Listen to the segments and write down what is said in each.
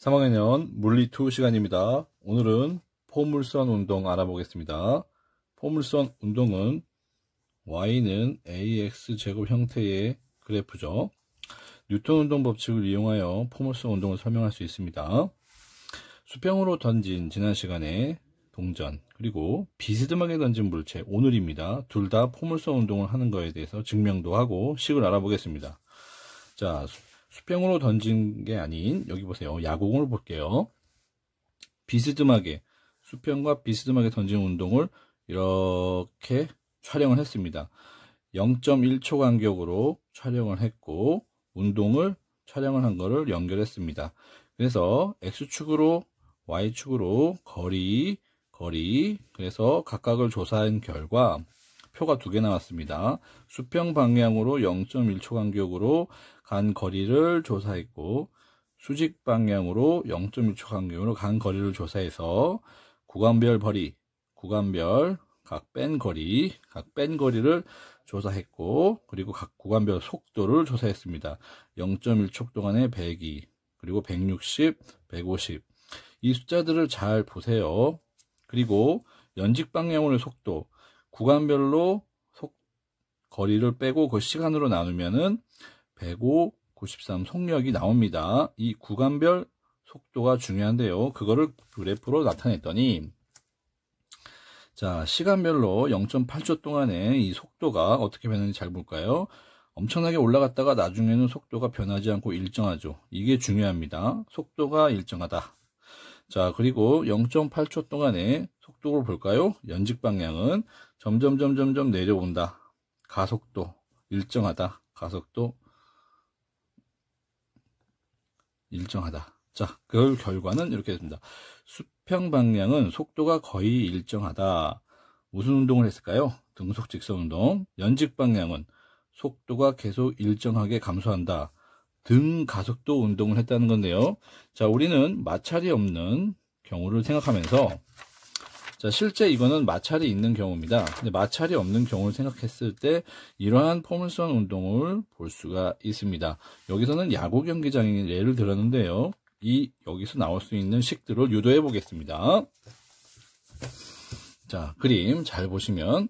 3학년 물리2 시간입니다. 오늘은 포물선 운동 알아보겠습니다. 포물선 운동은 y는 ax 제곱 형태의 그래프죠. 뉴턴 운동 법칙을 이용하여 포물선 운동을 설명할 수 있습니다. 수평으로 던진 지난 시간에 동전, 그리고 비스듬하게 던진 물체 오늘입니다. 둘 다 포물선 운동을 하는 거에 대해서 증명도 하고 식을 알아보겠습니다. 자, 수평으로 던진 게 아닌, 여기 보세요. 야구공을 볼게요. 비스듬하게, 수평과 비스듬하게 던진 운동을 이렇게 촬영을 했습니다. 0.1초 간격으로 촬영을 했고, 운동을 촬영을 한 거를 연결했습니다. 그래서 X축으로, Y축으로 거리, 그래서 각각을 조사한 결과 표가 2개 나왔습니다. 수평 방향으로 0.1초 간격으로 간 거리를 조사했고, 수직 방향으로 0.1초 간격으로 간 거리를 조사해서 구간별 거리, 구간별 각 뺀 거리를 조사했고, 그리고 각 구간별 속도를 조사했습니다. 0.1초 동안에 102, 그리고 160, 150. 이 숫자들을 잘 보세요. 그리고 연직 방향으로의 속도, 구간별로 거리를 빼고 그 시간으로 나누면은 105, 93 속력이 나옵니다. 이 구간별 속도가 중요한데요. 그거를 그래프로 나타냈더니, 자, 시간별로 0.8초 동안에 이 속도가 어떻게 변하는지 잘 볼까요? 엄청나게 올라갔다가 나중에는 속도가 변하지 않고 일정하죠. 이게 중요합니다. 속도가 일정하다. 자, 그리고 0.8초 동안에 속도를 볼까요? 연직 방향은 점점 내려온다. 가속도 일정하다. 가속도 일정하다. 자, 그 결과는 이렇게 됩니다. 수평 방향은 속도가 거의 일정하다. 무슨 운동을 했을까요? 등속 직선 운동. 연직 방향은 속도가 계속 일정하게 감소한다. 등 가속도 운동을 했다는 건데요. 자, 우리는 마찰이 없는 경우를 생각하면서, 자, 실제 이거는 마찰이 있는 경우입니다. 근데 마찰이 없는 경우를 생각했을 때 이러한 포물선 운동을 볼 수가 있습니다. 여기서는 야구 경기장의 예를 들었는데요. 여기서 나올 수 있는 식들을 유도해 보겠습니다. 자, 그림 잘 보시면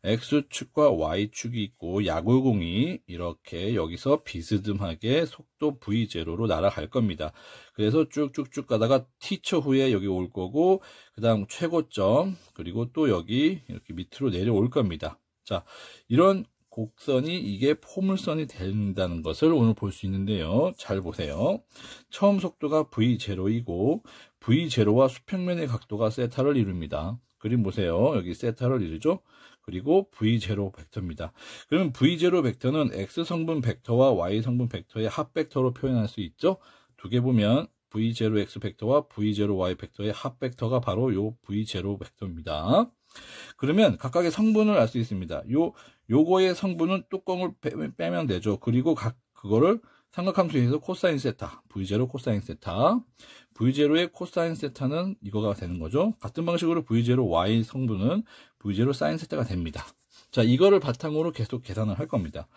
X축과 Y축이 있고 야구공이 이렇게 여기서 비스듬하게 속도 V0로 날아갈 겁니다. 그래서 쭉쭉쭉 가다가 T초 후에 여기 올 거고, 그 다음 최고점, 그리고 또 여기 이렇게 밑으로 내려올 겁니다. 자, 이런 곡선이 이게 포물선이 된다는 것을 오늘 볼 수 있는데요. 잘 보세요. 처음 속도가 V0이고 V0와 수평면의 각도가 세타를 이룹니다. 그림 보세요. 여기 세타를 이루죠. 그리고 V0 벡터입니다. 그러면 V0 벡터는 X 성분 벡터와 Y 성분 벡터의 합 벡터로 표현할 수 있죠. 두 개 보면 V0X 벡터와 V0Y 벡터의 합 벡터가 바로 요 V0 벡터입니다. 그러면 각각의 성분을 알 수 있습니다. 요거의 성분은 뚜껑을 빼면 되죠. 그리고 그거를 삼각함수에서 코사인 세타, V0 코사인 세타, V0의 코사인 세타는 이거가 되는 거죠. 같은 방식으로 V0 Y 성분은 V0 사인 세타가 됩니다. 자, 이거를 바탕으로 계속 계산을 할 겁니다.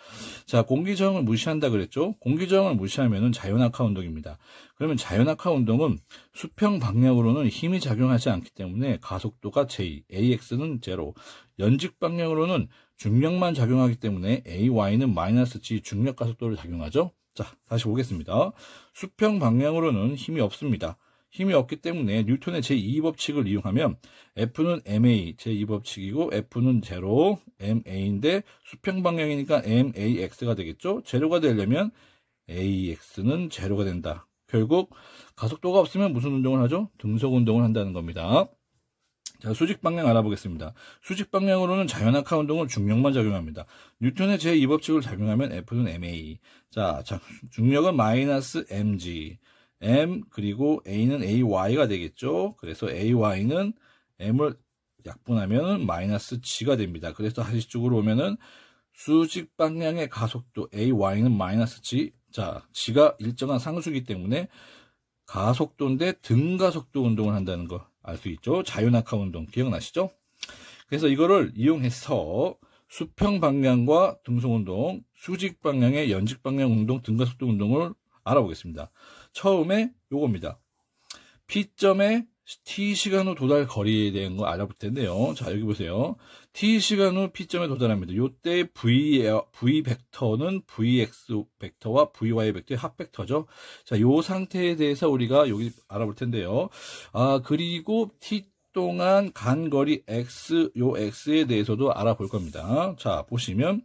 자, 공기저항을 무시한다 그랬죠? 공기저항을 무시하면은 자연낙하 운동입니다. 그러면 자연낙하 운동은 수평 방향으로는 힘이 작용하지 않기 때문에 가속도가 J, AX는 0, 연직 방향으로는 중력만 작용하기 때문에 AY는 마이너스 G 중력 가속도를 작용하죠. 자, 다시 보겠습니다. 수평 방향으로는 힘이 없습니다. 힘이 없기 때문에 뉴턴의 제2법칙을 이용하면 F는 MA 제2법칙이고 F는 0, MA인데 수평 방향이니까 MAX가 되겠죠. 제로가 되려면 AX는 제로가 된다. 결국 가속도가 없으면 무슨 운동을 하죠? 등속 운동을 한다는 겁니다. 자, 수직 방향 알아보겠습니다. 수직 방향으로는 자연낙하 운동은 중력만 작용합니다. 뉴턴의 제2법칙을 작용하면 F는 MA. 자, 중력은 마이너스 mg. M 그리고 A는 AY가 되겠죠. 그래서 AY는 M을 약분하면 마이너스 G가 됩니다. 그래서 다시 쪽으로 오면은 수직 방향의 가속도 AY는 마이너스 G. 자, G가 일정한 상수이기 때문에 가속도인데 등가속도 운동을 한다는 거 알 수 있죠. 자연낙하 운동 기억나시죠? 그래서 이거를 이용해서 수평 방향과 등속 운동, 수직 방향의 연직 방향 운동, 등가속도 운동을 알아보겠습니다. 처음에 요겁니다. P점에 T시간 후 도달 거리에 대한 거 알아볼 텐데요. 자, 여기 보세요. T시간 후 P점에 도달합니다. 요때 V 벡터는 Vx 벡터와 Vy 벡터의 합 벡터죠. 자, 요 상태에 대해서 우리가 여기 알아볼 텐데요. 그리고 T 동안 간 거리 X, 요 X에 대해서도 알아볼 겁니다. 자, 보시면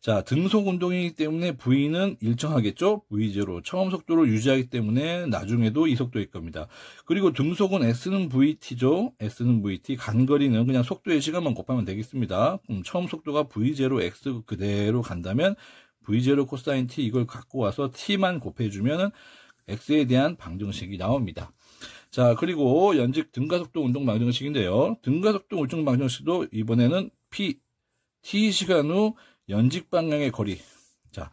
자, 등속 운동이기 때문에 V는 일정하겠죠? V0. 처음 속도를 유지하기 때문에 나중에도 이 속도일 겁니다. 그리고 등속은 S는 VT죠? S는 VT. 간거리는 그냥 속도의 시간만 곱하면 되겠습니다. 처음 속도가 V0 X 그대로 간다면 V0 코사인 T 이걸 갖고 와서 T만 곱해주면 X에 대한 방정식이 나옵니다. 자, 그리고 연직 등가속도 운동 방정식인데요. 등가속도 운동 방정식도 이번에는 T시간 후 연직 방향의 거리. 자,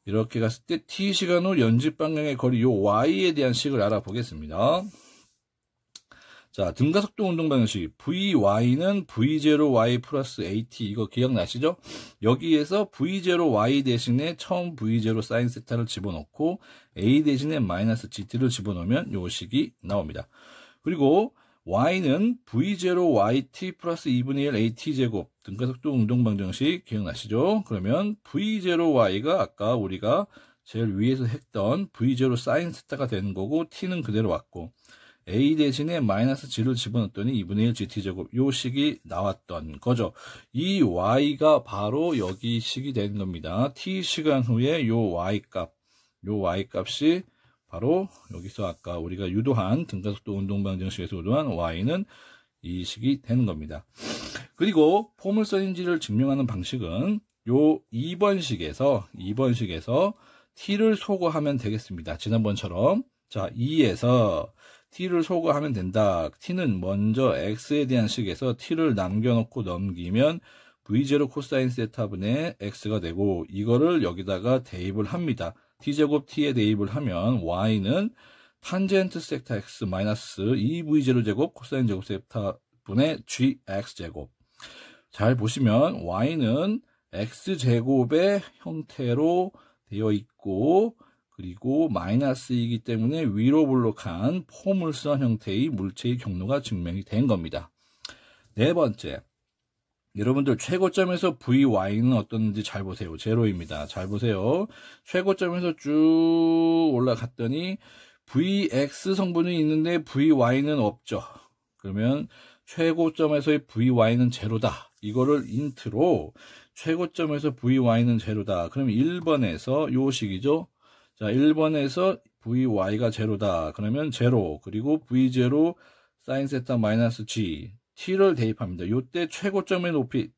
이렇게 갔을 때 T시간 후 연직 방향의 거리, 요 Y에 대한 식을 알아보겠습니다. 자, 등가속도 운동 방정식. VY는 V0Y 플러스 AT. 이거 기억나시죠? 여기에서 V0Y 대신에 처음 V0 사인 세타를 집어넣고 A 대신에 마이너스 GT를 집어넣으면 요 식이 나옵니다. 그리고 Y는 V0YT 플러스 2분의 1 AT제곱 등가속도 운동방정식 기억나시죠? 그러면 V0Y가 아까 우리가 제일 위에서 했던 V0 사인 세타가 되는 거고 T는 그대로 왔고 A 대신에 마이너스 G를 집어넣었더니 2분의 1 GT제곱 요 식이 나왔던 거죠. 이 Y가 바로 여기 식이 되는 겁니다. T시간 후에 요 Y값이 바로 여기서 아까 우리가 유도한 등가속도 운동방정식에서 유도한 Y는 이 식이 되는 겁니다. 그리고 포물선인지를 증명하는 방식은 요 2번식에서 T를 소거하면 되겠습니다. 지난번처럼 자 2에서 T를 소거하면 된다. T는 먼저 X에 대한 식에서 T를 남겨놓고 넘기면 V0 코사인 세타분의 X가 되고 이거를 여기다가 대입을 합니다. T제곱 T에 대입을 하면 Y는 탄젠트 세타 X 마이너스 2V0 제곱 코사인 제곱 세타분의 GX제곱. 잘 보시면 Y는 X제곱의 형태로 되어 있고 그리고 마이너스이기 때문에 위로 볼록한 포물선 형태의 물체의 경로가 증명이 된 겁니다. 네 번째. 여러분들 최고점에서 VY는 어떤지 잘 보세요. 제로입니다. 잘 보세요. 최고점에서 쭉 올라갔더니 VX 성분이 있는데 VY는 없죠. 그러면 최고점에서의 VY는 제로다. 이거를 인트로 최고점에서 VY는 제로다. 그러면 1번에서 요 식이죠. 자, 1번에서 VY가 제로다. 그러면 제로. 그리고 V0 사인 세타 마이너스 G. T를 대입합니다. 이때 최고점의 높이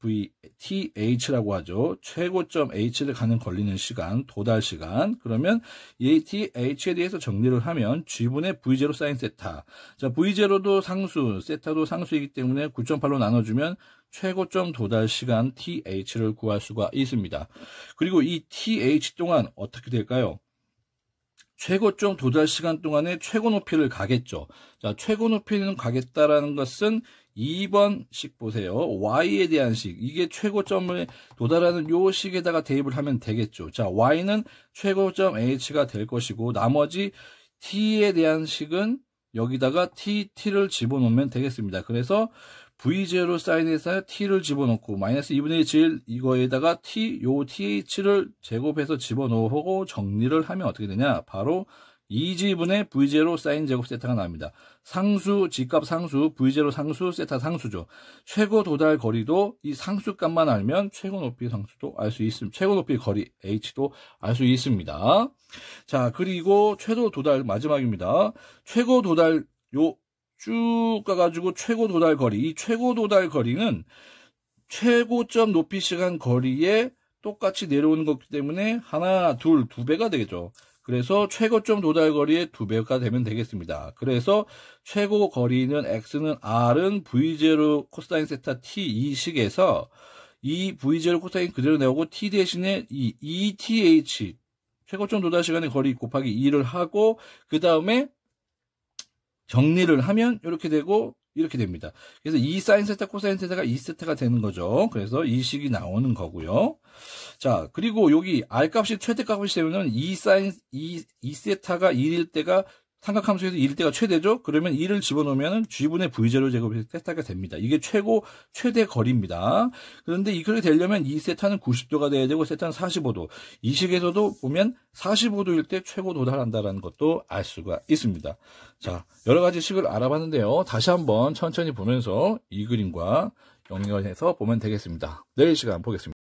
TH라고 하죠. 최고점 H를 가는 걸리는 시간, 도달 시간. 그러면 이 TH에 대해서 정리를 하면 G분의 V0 사인 세타. 자, V0도 상수, 세타도 상수이기 때문에 9.8로 나눠주면 최고점 도달 시간 TH를 구할 수가 있습니다. 그리고 이 TH 동안 어떻게 될까요? 최고점 도달 시간 동안에 최고 높이를 가겠죠. 자, 최고 높이는 가겠다라는 것은 2번식 보세요. Y에 대한 식. 이게 최고점을 도달하는 요 식에다가 대입을 하면 되겠죠. 자, Y는 최고점 H가 될 것이고, 나머지 T에 대한 식은 여기다가 T를 집어넣으면 되겠습니다. 그래서 V0 사인에서 T를 집어넣고, 마이너스 2분의 1 이거에다가 요 TH를 제곱해서 집어넣고 정리를 하면 어떻게 되냐? 바로 2G분의 V0 사인 제곱 세타가 나옵니다. 상수, G값 상수, V0 상수, 세타 상수죠. 최고 도달 거리도 이 상수값만 알면 최고 높이 상수도 알 수 있습니다. 최고 높이 거리 H도 알 수 있습니다. 자, 그리고 최고 도달 마지막입니다. 최고 도달 요 쭉 가가지고 최고 도달 거리. 이 최고 도달 거리는 최고점 높이 시간 거리에 똑같이 내려오는 거기 때문에 하나, 둘, 두 배가 되겠죠. 그래서 최고점 도달 거리의 2배가 되면 되겠습니다. 그래서 최고 거리는 X는 R은 V0 코사인 세타 T 이 식에서 이 V0 코사인 그대로 내오고 T 대신에 이 ETH 최고점 도달 시간의 거리 곱하기 2를 하고 그 다음에 정리를 하면 이렇게 되고 이렇게 됩니다. 그래서 2 사인 세타 코사인 세타가 2세타가 되는 거죠. 그래서 이 식이 나오는 거고요. 자, 그리고 여기 R 값이 최대값이 되면 2 세타가 1일 때가 삼각함수에서 1대가 최대죠? 그러면 2를 집어넣으면 G분의 V0 제곱이 세타가 됩니다. 이게 최대 거리입니다. 그런데 이렇게 되려면 이 세타는 90도가 돼야 되고 세타는 45도. 이 식에서도 보면 45도일 때 최고 도달한다는 것도 알 수가 있습니다. 자, 여러 가지 식을 알아봤는데요. 다시 한번 천천히 보면서 이 그림과 연결해서 보면 되겠습니다. 내일 시간 보겠습니다.